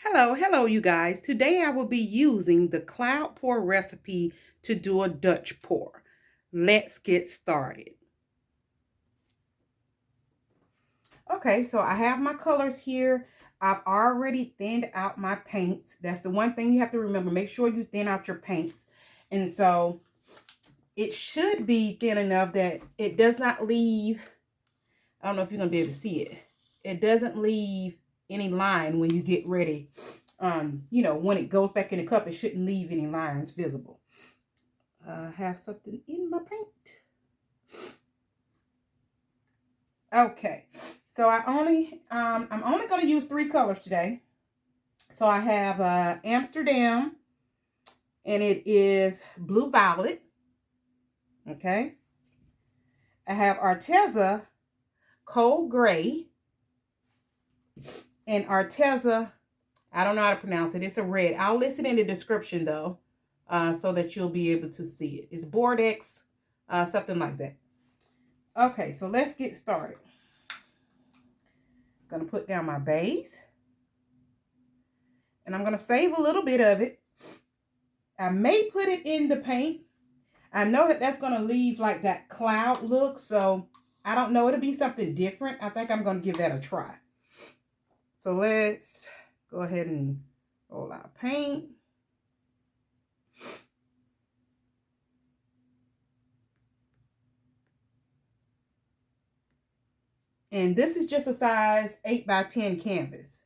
Hello, you guys. Today I will be using the cloud pour recipe to do a Dutch pour. Let's get started. Okay, so I have my colors here. I've already thinned out my paints. That's the one thing you have to remember. Make sure you thin out your paints. And so it should be thin enough that it does not leave, I don't know if you're going to be able to see it. It doesn't leave any line when you get ready. When it goes back in the cup, it shouldn't leave any lines visible. I have something in my paint. Okay, so I'm only going to use 3 colors today. So I have Amsterdam, and it is blue violet. Okay, I have Arteza, cold gray, and Arteza, I don't know how to pronounce it. It's a red. I'll list it in the description though, so that you'll be able to see it. It's Bordeaux, something like that. Okay, so let's get started. I'm going to put down my base. And I'm going to save a little bit of it. I may put it in the paint. I know that that's going to leave like that cloud look. So I don't know. It'll be something different. I think I'm going to give that a try. So let's go ahead and roll our paint. And this is just a size 8 by 10 canvas.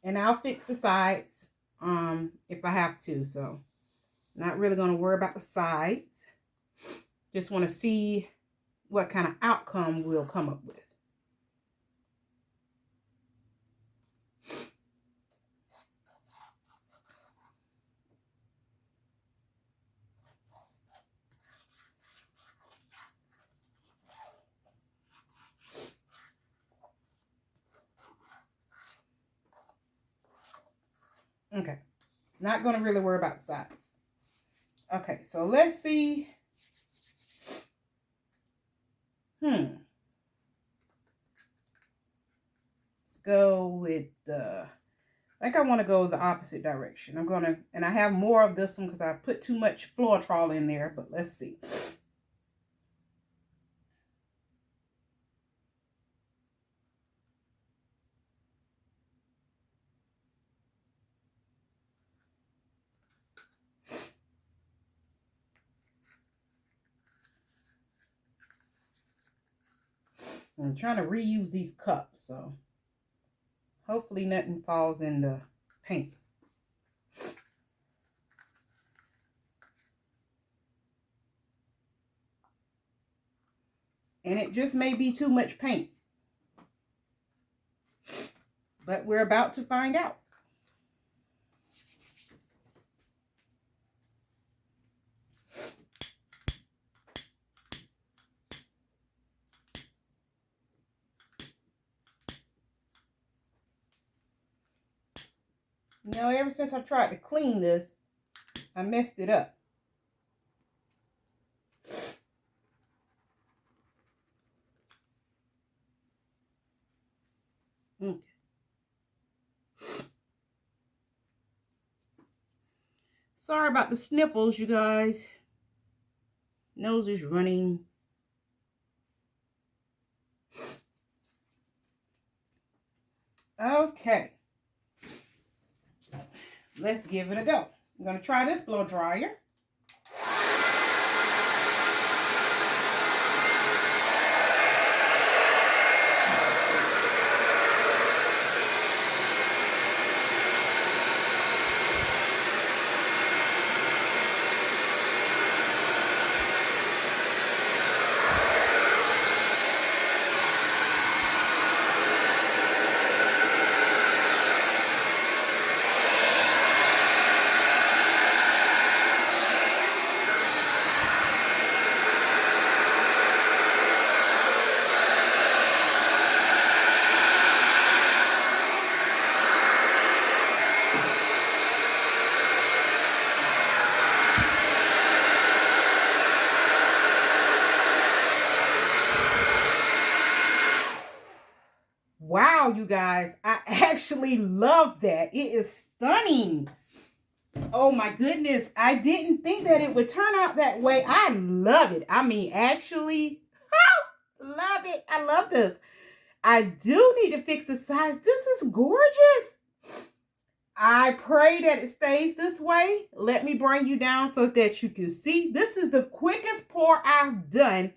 And I'll fix the sides if I have to. So not really going to worry about the sides. Just want to see what kind of outcome we'll come up with. Okay, not going to really worry about the sides. Okay, so let's see. Let's go with the, I think I want to go the opposite direction. And I have more of this one because I put too much Floetrol in there, but let's see. I'm trying to reuse these cups, so hopefully nothing falls in the paint. And it just may be too much paint. But we're about to find out. You know, ever since I tried to clean this, I messed it up. Okay. Sorry about the sniffles, you guys. Nose is running. Okay. Let's give it a go. I'm going to try this blow dryer. guys, I actually love that. It is stunning. Oh my goodness. I didn't think that it would turn out that way. I love it. I mean, actually, love it. I love this. I do need to fix the size. This is gorgeous. I pray that it stays this way. Let me bring you down so that you can see. This is the quickest pour I've done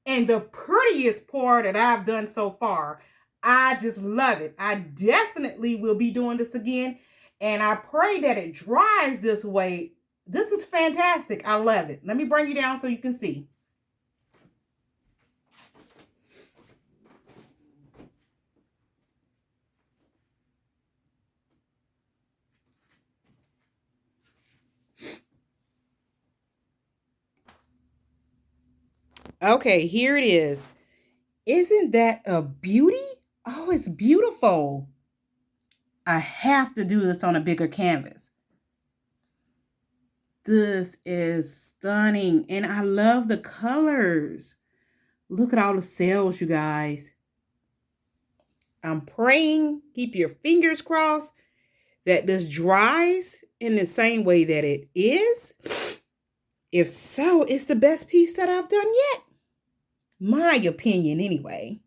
and the prettiest pour that I've done so far. I just love it. I definitely will be doing this again. And I pray that it dries this way. This is fantastic. I love it. Let me bring you down so you can see. Okay, here it is. Isn't that a beauty? Oh, it's beautiful. I have to do this on a bigger canvas. This is stunning. And I love the colors. Look at all the cells, you guys. I'm praying, keep your fingers crossed, that this dries in the same way that it is. If so, it's the best piece that I've done yet. My opinion, anyway.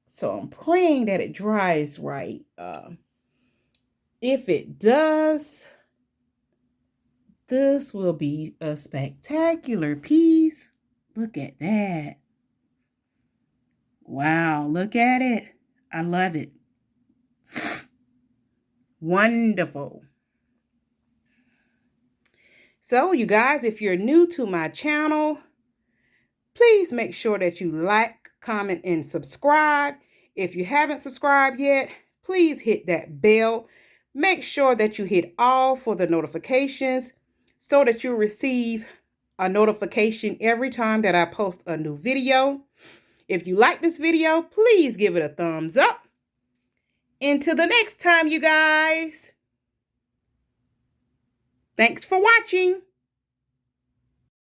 So I'm praying that it dries right. If it does, this will be a spectacular piece. Look at that. Wow, look at it. I love it. Wonderful. So, you guys, if you're new to my channel, please make sure that you like, comment, and subscribe. If you haven't subscribed yet, please hit that bell. Make sure that you hit all for the notifications so that you receive a notification every time that I post a new video. If you like this video, please give it a thumbs up. Until the next time, you guys. Thanks for watching.